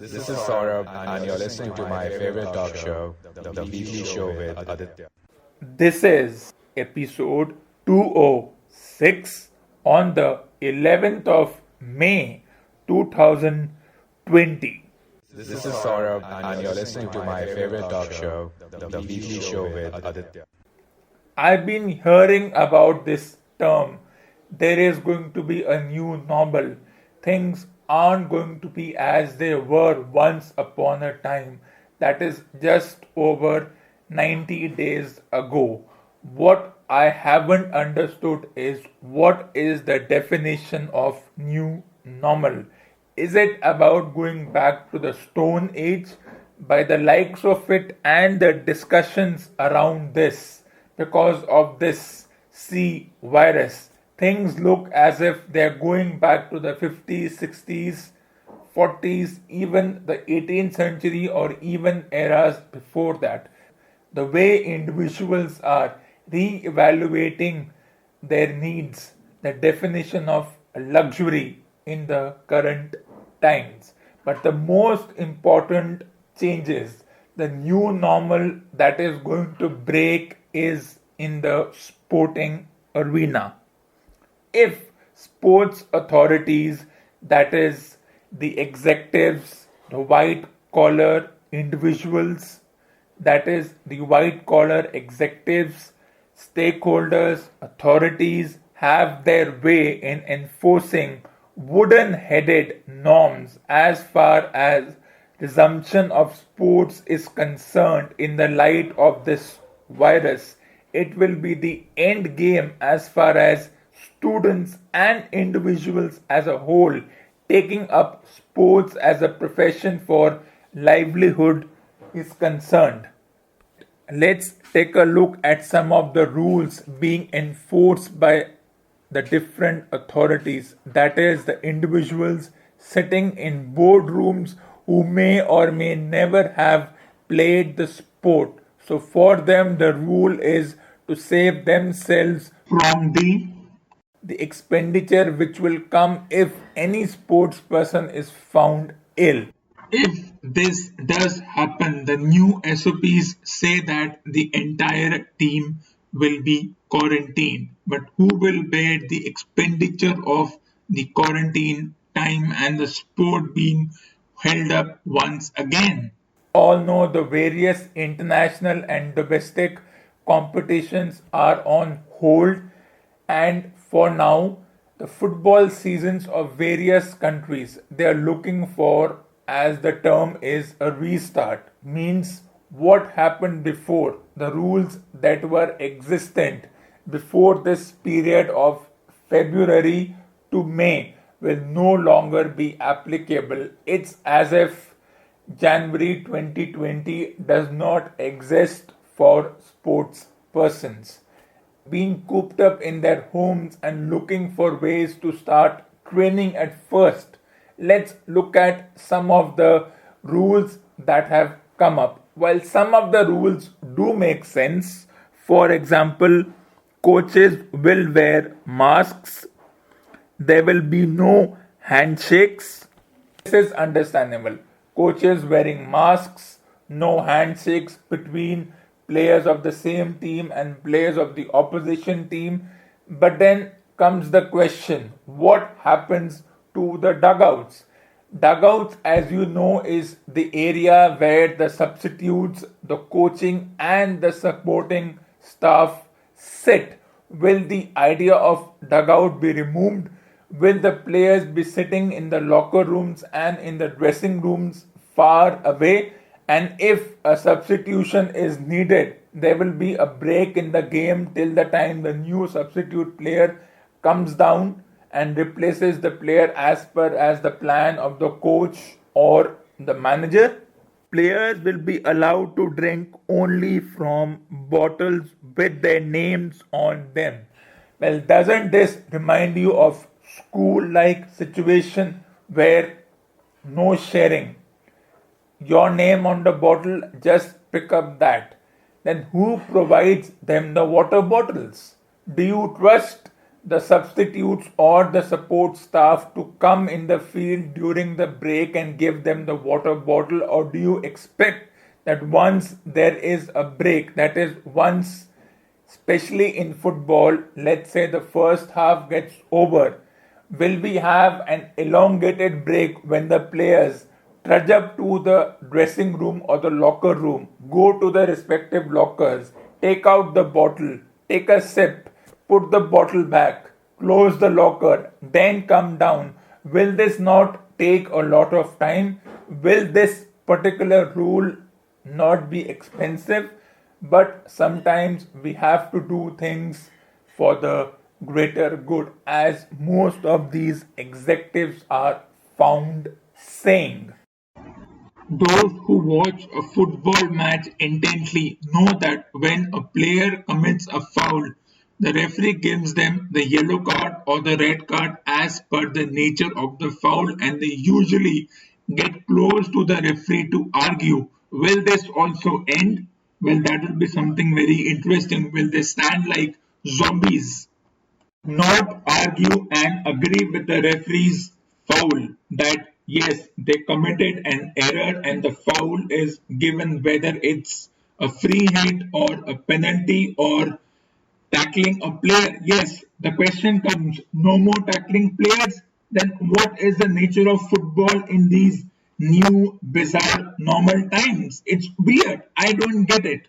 This is Saurabh, and you're listening to my favorite talk show, The Weekly Show with Aditya. This is episode 206 on the 11th of May 2020. This is Saurabh, and you're listening to my favorite talk show, The Weekly Show with Aditya. I've been hearing about this term. There is going to be a new normal. Things aren't going to be as they were once upon a time. That is just over 90 days ago. What I haven't understood is what is the definition of new normal? Is it about going back to the Stone Age? By the likes of it and the discussions around this, because of this C virus, things look as if they're going back to the 50s, 60s, 40s, even the 18th century or even eras before that. The way individuals are re-evaluating their needs, the definition of luxury in the current times. But the most important changes, the new normal that is going to break is in the sporting arena. If sports authorities, that is the executives, the white collar individuals, that is the white collar executives, stakeholders, authorities have their way in enforcing wooden headed norms as far as resumption of sports is concerned in the light of this virus, it will be the end game as far as students and individuals as a whole taking up sports as a profession for livelihood is concerned. Let's take a look at some of the rules being enforced by the different authorities, that is, the individuals sitting in boardrooms who may or may never have played the sport. So, for them, the rule is to save themselves from the expenditure which will come if any sports person is found ill. If this does happen, the new SOPs say that the entire team will be quarantined. But who will bear the expenditure of the quarantine time and the sport being held up once again? All know the various international and domestic competitions are on hold, and for now the football seasons of various countries, they are looking for, as the term is, a restart. Means what happened before, the rules that were existent before this period of February to May will no longer be applicable. It's as if January 2020 does not exist for sports persons. Being cooped up in their homes and looking for ways to start training at first, let's look at some of the rules that have come up. While some of the rules do make sense, for example, coaches will wear masks, there will be no handshakes. This is understandable. Coaches wearing masks, no handshakes between players of the same team and players of the opposition team. But then comes the question, what happens to the dugouts? Dugouts, as you know, is the area where the substitutes, the coaching and the supporting staff sit. Will the idea of dugout be removed? Will the players be sitting in the locker rooms and in the dressing rooms far away? And if a substitution is needed, there will be a break in the game till the time the new substitute player comes down and replaces the player as per as the plan of the coach or the manager. Players will be allowed to drink only from bottles with their names on them. Well, doesn't this remind you of school-like situation where no sharing? Your name on the bottle, just pick up that. Then who provides them the water bottles? Do you trust the substitutes or the support staff to come in the field during the break and give them the water bottle, or do you expect that once there is a break, that is, once, especially in football, let's say the first half gets over, will we have an elongated break when the players trudge up to the dressing room or the locker room, go to the respective lockers, take out the bottle, take a sip, put the bottle back, close the locker, then come down? Will this not take a lot of time? Will this particular rule not be expensive? But sometimes we have to do things for the greater good, as most of these executives are found saying. Those who watch a football match intently know that when a player commits a foul, the referee gives them the yellow card or the red card as per the nature of the foul, and they usually get close to the referee to argue. Will this also end? Well, that will be something very interesting. Will they stand like zombies, not argue and agree with the referee's foul, that yes, they committed an error and the foul is given, whether it's a free hit or a penalty or tackling a player? Yes, the question comes, no more tackling players? Then what is the nature of football in these new, bizarre, normal times? It's weird. I don't get it.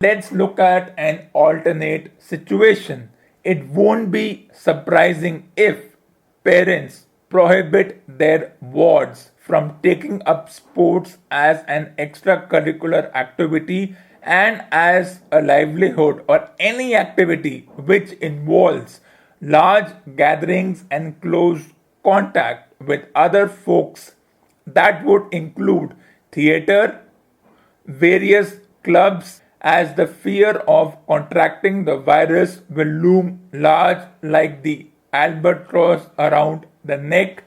Let's look at an alternate situation. It won't be surprising if parents prohibit their wards from taking up sports as an extracurricular activity and as a livelihood, or any activity which involves large gatherings and close contact with other folks. That would include theater, various clubs, as the fear of contracting the virus will loom large like the albatross around the neck,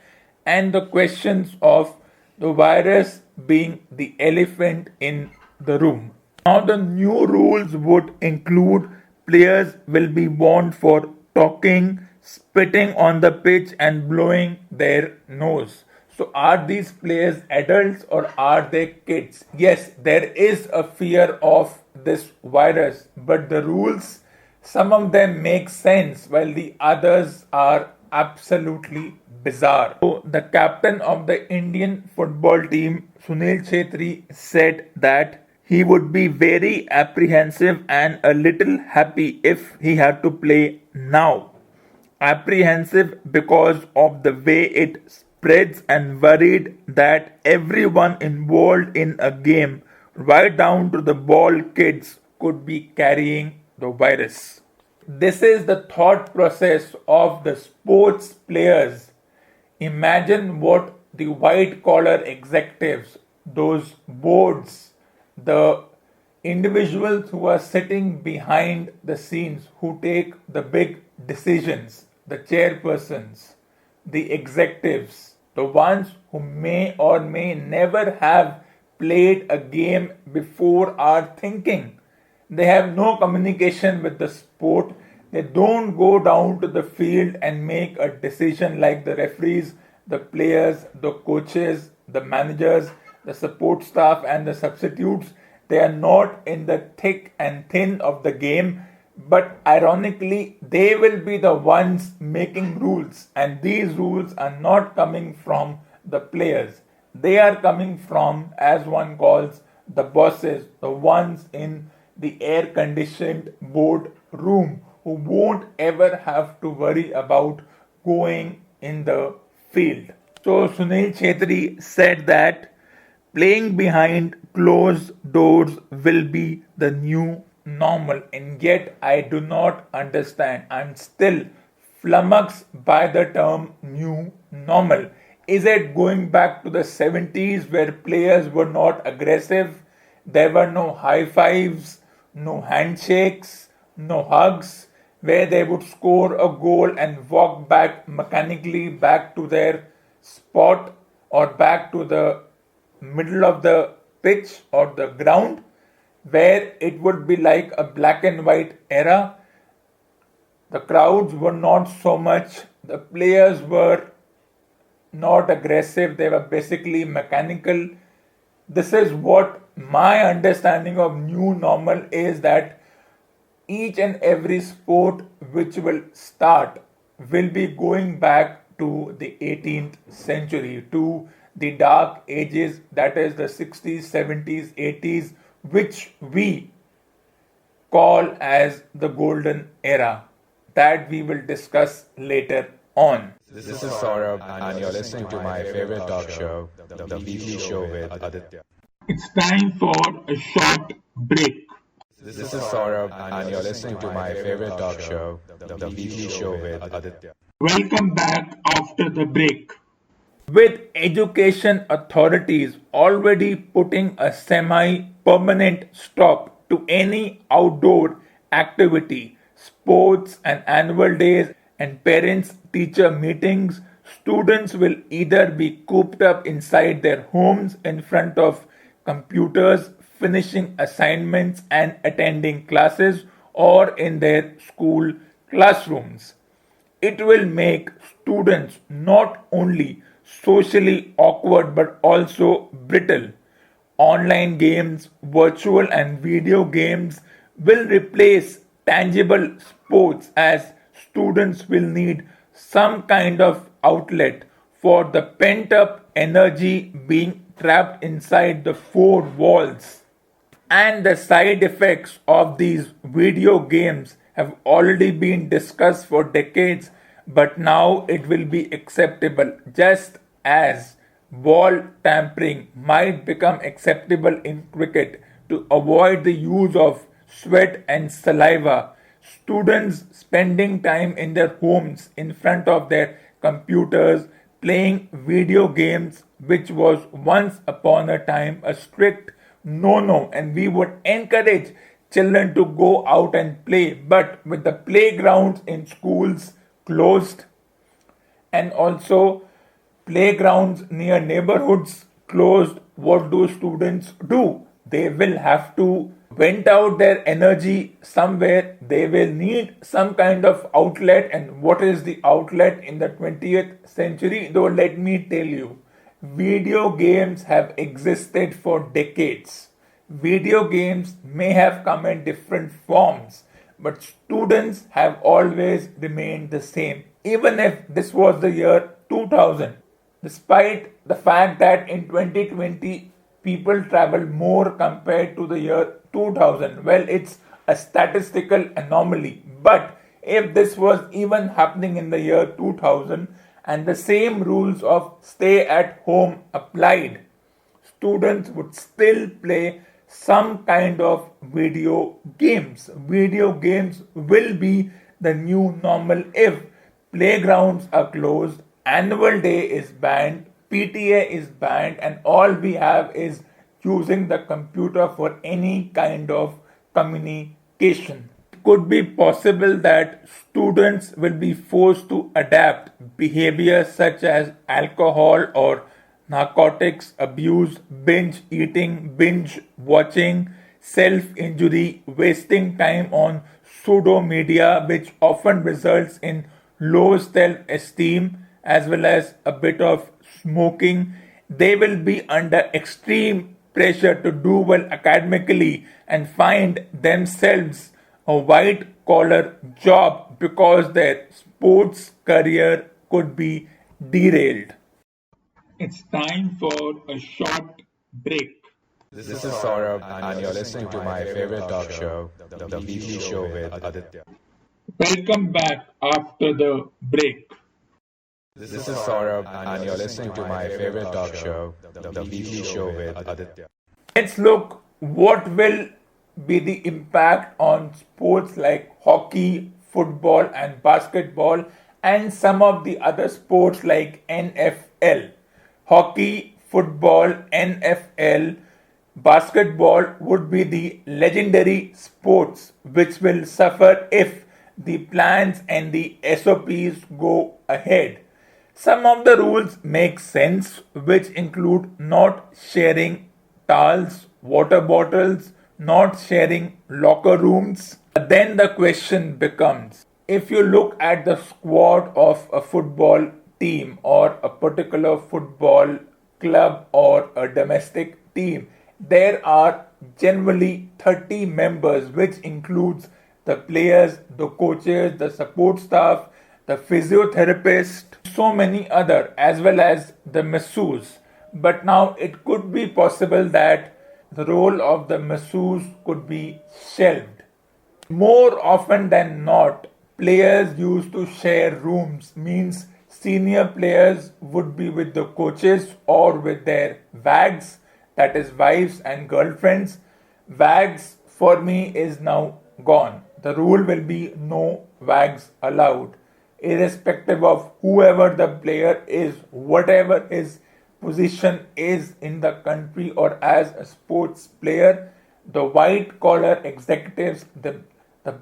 and the questions of the virus being the elephant in the room. Now, the new rules would include players will be warned for talking, spitting on the pitch, and blowing their nose. So, are these players adults or are they kids? Yes, there is a fear of this virus, but the rules, some of them make sense while the others are absolutely bizarre. So, the captain of the Indian football team, Sunil Chhetri, said that he would be very apprehensive and a little happy if he had to play now. Apprehensive because of the way it spreads, and worried that everyone involved in a game, right down to the ball kids, could be carrying the virus. This is the thought process of the sports players. Imagine what the white collar executives, those boards, the individuals who are sitting behind the scenes, who take the big decisions, the chairpersons, the executives, the ones who may or may never have played a game before, are thinking. They have no communication with the sport. They don't go down to the field and make a decision like the referees, the players, the coaches, the managers, the support staff, and the substitutes. They are not in the thick and thin of the game, but ironically, they will be the ones making rules, and these rules are not coming from the players. They are coming from, as one calls, the bosses, the ones in the air conditioned board room, who won't ever have to worry about going in the field. So Sunil Chhetri said that playing behind closed doors will be the new normal, and yet I do not understand. I'm still flummoxed by the term new normal. Is it going back to the 70s where players were not aggressive? There were no high fives, no handshakes, no hugs, where they would score a goal and walk back mechanically back to their spot or back to the middle of the pitch or the ground, where it would be like a black and white era. The crowds were not so much, the players were not aggressive, they were basically mechanical. This is what my understanding of new normal is, that each and every sport which will start will be going back to the 18th century, to the dark ages, that is the 60s, 70s, 80s, which we call as the golden era, that we will discuss later on. This is Saurabh, and you're listening to my favorite talk show, The Weekly Show with Aditya. It's time for a short break. This is Saurabh, and you're listening to my favorite talk show, The Weekly Show with Aditya. Welcome back after the break. With education authorities already putting a semi-permanent stop to any outdoor activity, sports and annual days and parents-teacher meetings, students will either be cooped up inside their homes in front of computers, finishing assignments and attending classes, or in their school classrooms. It will make students not only socially awkward but also brittle. Online games, virtual and video games will replace tangible sports, as students will need some kind of outlet for the pent up energy being trapped inside the four walls. And the side effects of these video games have already been discussed for decades, but now it will be acceptable, just as ball tampering might become acceptable in cricket to avoid the use of sweat and saliva. Students spending time in their homes in front of their computers playing video games, which was once upon a time a strict no, and we would encourage children to go out and play, but with the playgrounds in schools closed and also playgrounds near neighborhoods closed, what do students do? They will have to vent out their energy somewhere. They will need some kind of outlet. And what is the outlet in the 20th century? Though, let me tell you, video games have existed for decades. Video games may have come in different forms, but students have always remained the same, even if this was the year 2000. Despite the fact that in 2020 people travel more compared to the year 2000. Well, it's a statistical anomaly. But if this was even happening in the year 2000 and the same rules of stay at home applied, students would still play some kind of video games. Video games will be the new normal if playgrounds are closed, annual day is banned, PTA is banned, and all we have is using the computer for any kind of communication. It could be possible that students will be forced to adapt behaviors such as alcohol or narcotics abuse, binge eating, binge watching, self injury, wasting time on pseudo media, which often results in low self esteem as well as a bit of smoking. They will be under extreme pressure to do well academically and find themselves a white collar job because their sports career could be derailed. It's time for a short break. This is Saurabh, and you're listening to my favorite talk show, The Weekly Show with Aditya. Welcome back after the break. This is Saurabh, and you're listening to my favorite talk show, The Weekly Show with Aditya. Let's look what will be the impact on sports like hockey, football, and basketball, and some of the other sports like NFL. Hockey, football, NFL, basketball would be the legendary sports which will suffer if the plans and the SOPs go ahead. Some of the rules make sense, which include not sharing towels, water bottles, not sharing locker rooms. But then the question becomes, If you look at the squad of a football team or a particular football club or a domestic team, there are generally 30 members, which includes the players, the coaches, the support staff, the physiotherapist, so many other, as well as the masseuse. But now it could be possible that the role of the masseuse could be shelved. More often than not, players used to share rooms, means senior players would be with the coaches or with their wags, that is, wives and girlfriends. Wags for me is now gone. The rule will be no wags allowed, irrespective of whoever the player is, whatever his position is in the country or as a sports player. The white collar executives, the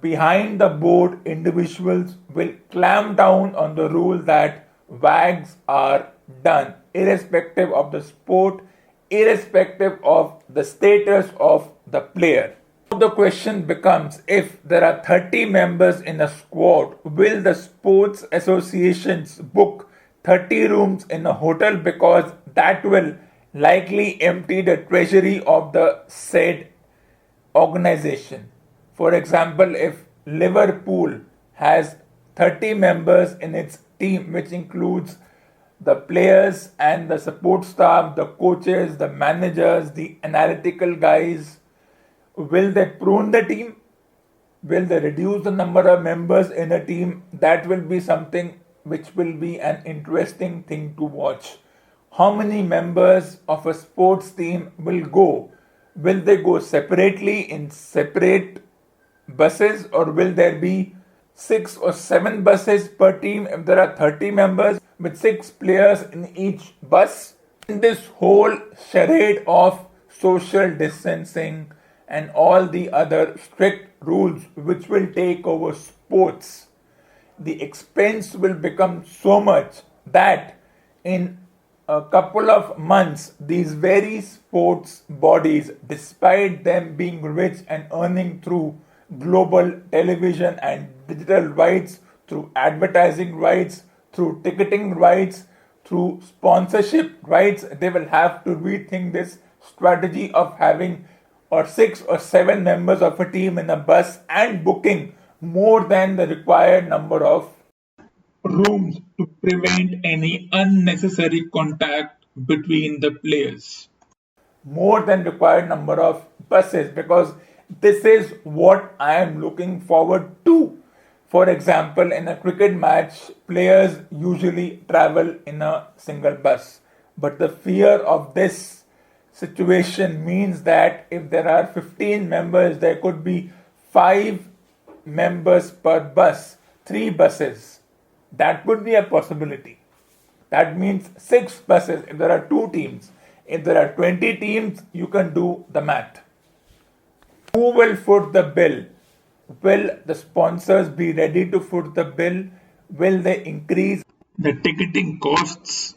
behind the board individuals will clamp down on the rule that wags are done, irrespective of the sport, irrespective of the status of the player. The question becomes, if there are 30 members in a squad, will the sports associations book 30 rooms in a hotel, because that will likely empty the treasury of the said organization. For example, if Liverpool has 30 members in its team, which includes the players and the support staff, the coaches, the managers, the analytical guys, will they prune the team? Will they reduce the number of members in a team? That will be something which will be an interesting thing to watch. How many members of a sports team will go? Will they go separately in separate buses, or will there be 6 or 7 buses per team if there are 30 members with 6 players in each bus? In this whole charade of social distancing and all the other strict rules which will take over sports, the expense will become so much that in a couple of months, these very sports bodies, despite them being rich and earning through global television and digital rights, through advertising rights, through ticketing rights, through sponsorship rights, they will have to rethink this strategy of having 6 or 7 members of a team in a bus and booking more than the required number of rooms to prevent any unnecessary contact between the players. More than required number of buses, because this is what I am looking forward to. For example, in a cricket match, players usually travel in a single bus, but the fear of this situation means that if there are 15 members, there could be 5 members per bus, 3 buses. That could be a possibility. That means 6 buses if there are 2 teams. If there are 20 teams, you can do the math. Who will foot the bill? Will the sponsors be ready to foot the bill? Will they increase the ticketing costs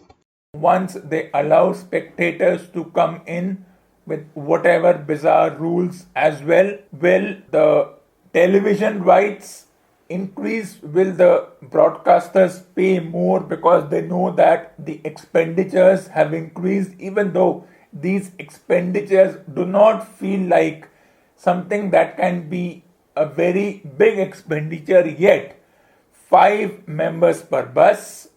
once they allow spectators to come in with whatever bizarre rules as well? Will the television rights increase? Will the broadcasters pay more because they know that the expenditures have increased, even though these expenditures do not feel like something that can be a very big expenditure yet? 5 members per bus,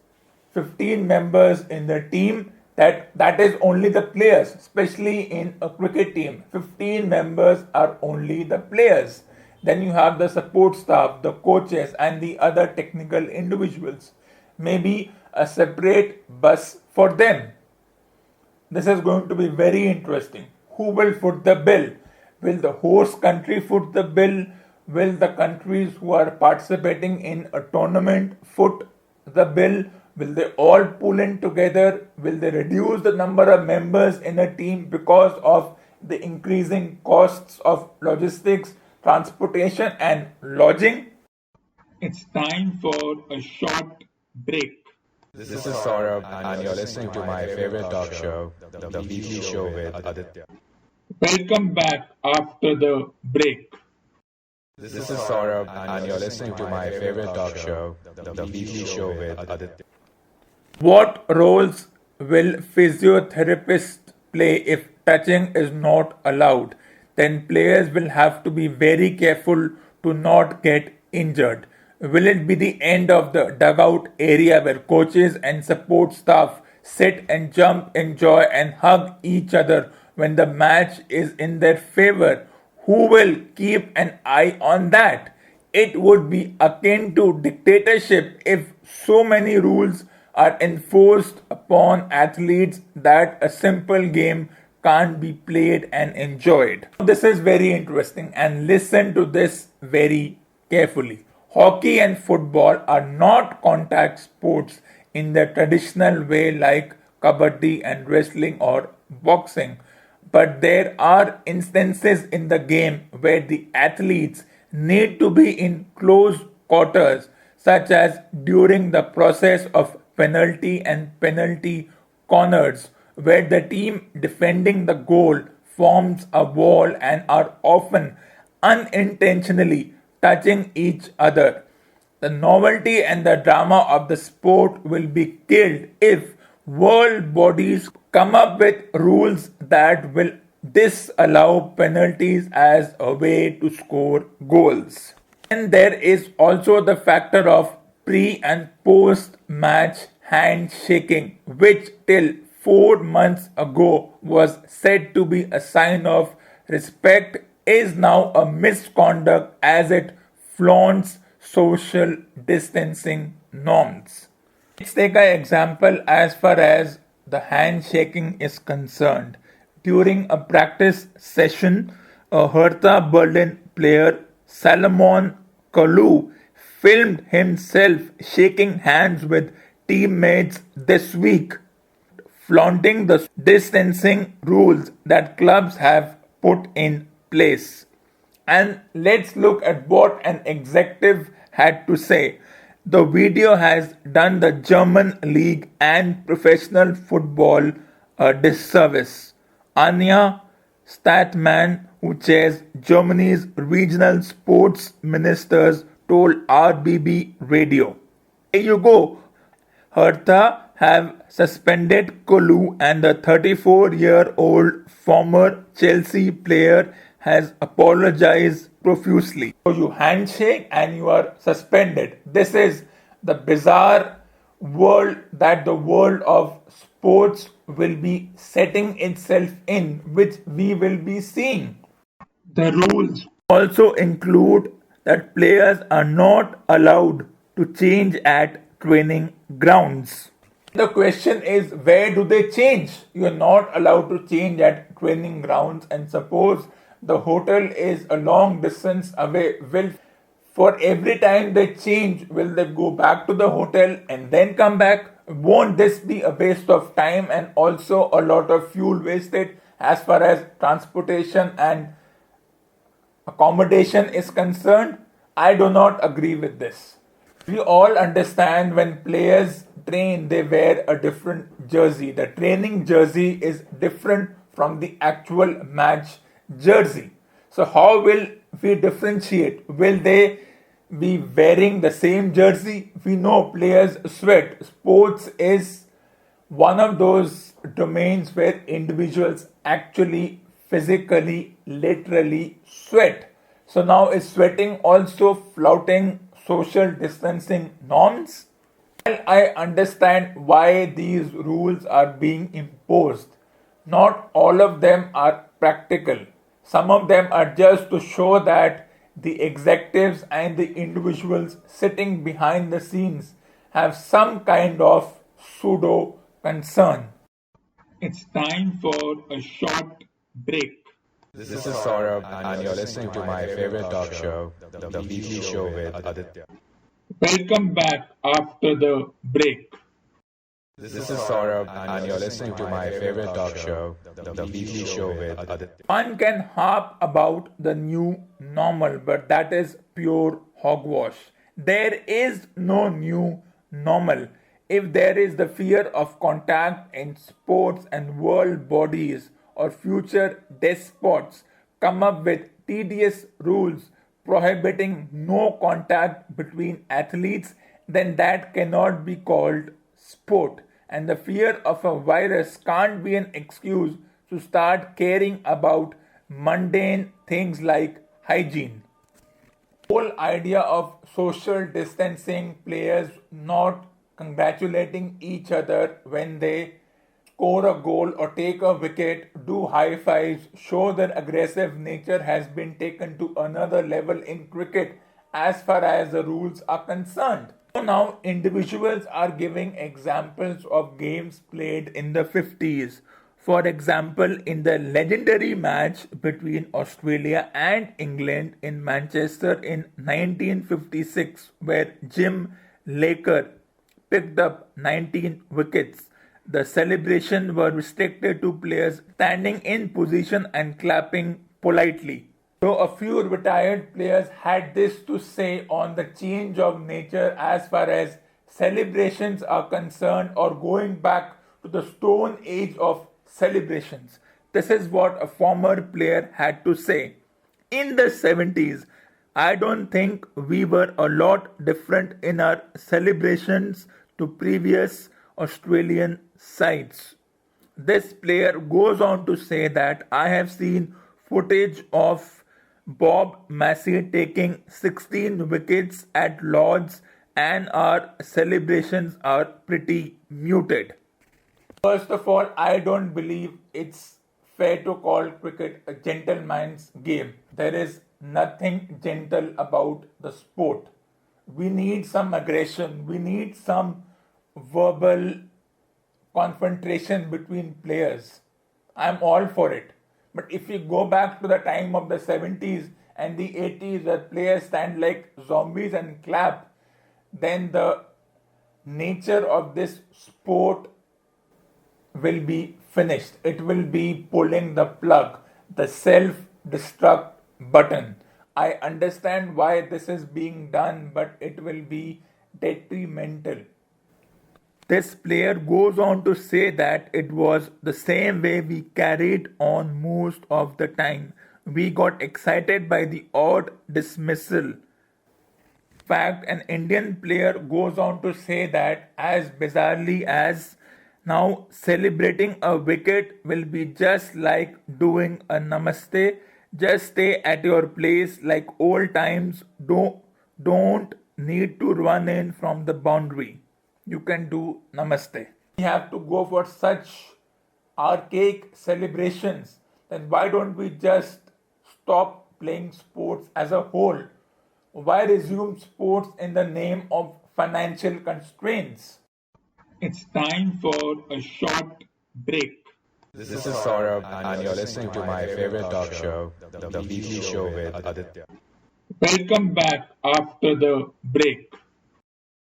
15 members in the team, that is only the players, especially in a cricket team. 15 members are only the players. Then you have the support staff, the coaches, and the other technical individuals. Maybe a separate bus for them. This is going to be very interesting. Who will foot the bill? Will the host country foot the bill? Will the countries who are participating in a tournament foot the bill? Will they all pull in together? Will they reduce the number of members in a team because of the increasing costs of logistics, transportation, and lodging? It's time for a short break. This is Saurabh, and you're listening to my favorite talk show, The Weekly Show with Aditya. Welcome back after the break. This is Saurabh, and you're listening to my favorite talk show, The Weekly Show with Aditya. What roles will physiotherapists play if touching is not allowed? Then players will have to be very careful to not get injured. Will it be the end of the dugout area where coaches and support staff sit and jump, enjoy, and hug each other when the match is in their favor? Who will keep an eye on that? It would be akin to dictatorship if so many rules are enforced upon athletes that a simple game can't be played and enjoyed. This is very interesting, and listen to this very carefully. Hockey and football are not contact sports in the traditional way like kabaddi and wrestling or boxing, but there are instances in the game where the athletes need to be in close quarters, such as during the process of penalty and penalty corners, where the team defending the goal forms a wall and are often unintentionally touching each other. The novelty and the drama of the sport will be killed if world bodies come up with rules that will disallow penalties as a way to score goals. And there is also the factor of pre and post match handshaking, which till 4 months ago was said to be a sign of respect, is now a misconduct as it flaunts social distancing norms. Let's take an example as far as the handshaking is concerned. During a practice session, a Hertha Berlin player, Salomon Kalou, filmed himself shaking hands with teammates this week, flaunting the distancing rules that clubs have put in place. And let's look at what an executive had to say. The video has done the German league and professional football a disservice. Anja Statman, who chairs Germany's regional sports ministers, told RBB Radio. Here you go. Hertha have suspended Kolu, and the 34-year-old former Chelsea player has apologized profusely. So you handshake and you are suspended. This is the bizarre world that the world of sports will be setting itself in, which we will be seeing. The rules also include that players are not allowed to change at training grounds. The question is, where do they change? You are not allowed to change at training grounds, and suppose the hotel is a long distance away. Will for every time they change, will they go back to the hotel and then come back? Won't this be a waste of time and also a lot of fuel wasted as far as transportation and accommodation is concerned? I do not agree with this. We all understand when players train, they wear a different jersey. The training jersey is different from the actual match jersey. So how will we differentiate? Will they be wearing the same jersey? We know players sweat. Sports is one of those domains where individuals actually physically, literally sweat. So now is sweating also flouting social distancing norms? Well, I understand why these rules are being imposed. Not all of them are practical. Some of them are just to show that the executives and the individuals sitting behind the scenes have some kind of pseudo concern. It's time for a short break. This is Saurabh, and you're listening to my favorite talk show, The Weekly Show with Aditya. Welcome back after the break. This is Saurabh, and you're listening to my favorite talk show, The Weekly Show with Aditya. One can harp about the new normal, but that is pure hogwash. There is no new normal. If there is the fear of contact in sports and world bodies or future despots come up with tedious rules, prohibiting no contact between athletes, then that cannot be called sport. And the fear of a virus can't be an excuse to start caring about mundane things like hygiene. Whole idea of social distancing, players not congratulating each other when they score a goal or take a wicket, do high fives, show their aggressive nature has been taken to another level in cricket as far as the rules are concerned. So now individuals are giving examples of games played in the 50s. For example, in the legendary match between Australia and England in Manchester in 1956, where Jim Laker picked up 19 wickets, the celebrations were restricted to players standing in position and clapping politely. So a few retired players had this to say on the change of nature as far as celebrations are concerned, or going back to the stone age of celebrations. This is what a former player had to say. In the 70s, I don't think we were a lot different in our celebrations to previous Australian sides. This player goes on to say that I have seen footage of Bob Massey taking 16 wickets at Lord's, and our celebrations are pretty muted. First of all, I don't believe it's fair to call cricket a gentleman's game. There is nothing gentle about the sport. We need some aggression, we need some verbal confrontation between players. I'm all for it. But if you go back to the time of the 70s and the 80s where players stand like zombies and clap, then the nature of this sport will be finished. It will be pulling the plug, the self-destruct button. I understand why this is being done, but it will be detrimental. This player goes on to say that it was the same way we carried on most of the time. We got excited by the odd dismissal. In fact, an Indian player goes on to say that as bizarrely as now celebrating a wicket will be just like doing a namaste. Just stay at your place like old times. Don't need to run in from the boundary. You can do namaste. We have to go for such archaic celebrations. Then why don't we just stop playing sports as a whole? Why resume sports in the name of financial constraints? It's time for a short break. This is Saurabh, and you're listening to my favorite talk show, The Weekly Show with Aditya. Welcome back after the break.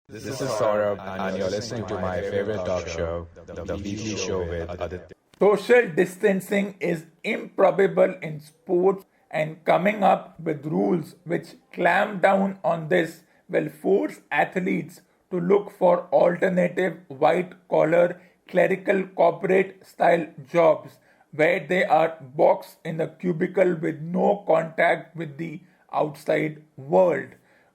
This is Saurabh, and you're listening to my favorite talk show, The Weekly Show with Aditya. Social distancing is improbable in sports, and coming up with rules which clamp down on this will force athletes to look for alternative white-collar clerical corporate style jobs where they are boxed in a cubicle with no contact with the outside world.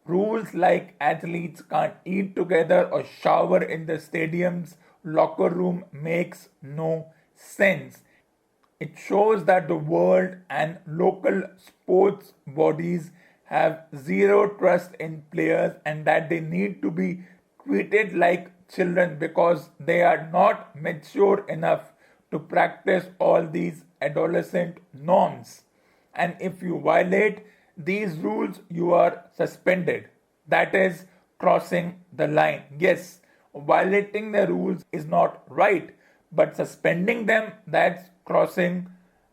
Rules like athletes can't eat together or shower in the stadium's locker room makes no sense. It shows that the world and local sports bodies have zero trust in players and that they need to be treated like children because they are not mature enough to practice all these adolescent norms. And if you violate these rules, you are suspended. That is crossing the line. Yes, violating the rules is not right, but suspending them, that's crossing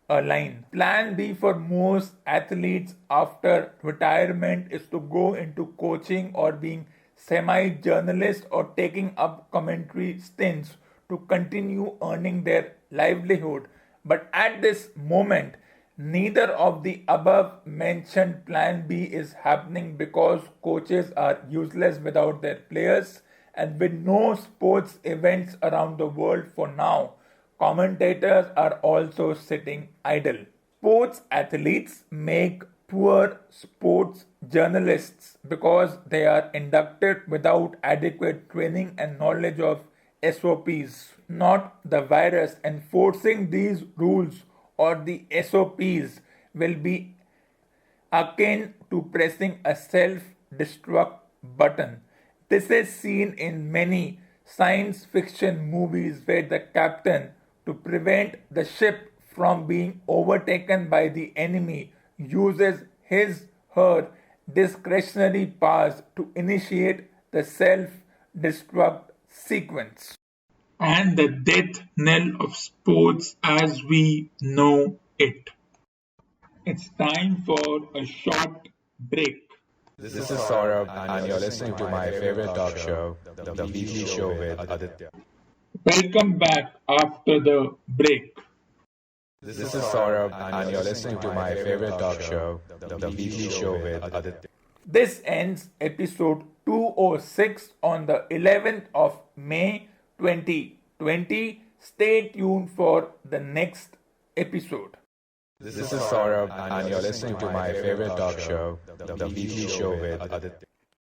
a line. Plan B for most athletes after retirement is to go into coaching or being semi-journalist or taking up commentary stints to continue earning their livelihood. But at this moment, neither of the above mentioned plan B is happening because coaches are useless without their players, and with no sports events around the world for now, commentators are also sitting idle. Sports athletes make poor sports journalists because they are inducted without adequate training and knowledge of SOPs, not the virus. Enforcing these rules or the SOPs will be akin to pressing a self destruct button. This is seen in many science fiction movies where the captain, to prevent the ship from being overtaken by the enemy, uses his/her discretionary powers to initiate the self destruct sequence. And the death knell of sports as we know it. It's time for a short break. This is Saurabh, and you're listening to my favorite talk show, The Weekly Show with Aditya. Welcome back after the break. This is Saurabh, and you're listening to my favorite talk show, The Weekly Show with Aditya. This ends episode 206 on the 11th of May 2020. Stay tuned for the next episode. This is Saurabh, and you're listening to my favorite talk show, The Weekly Show with Aditya.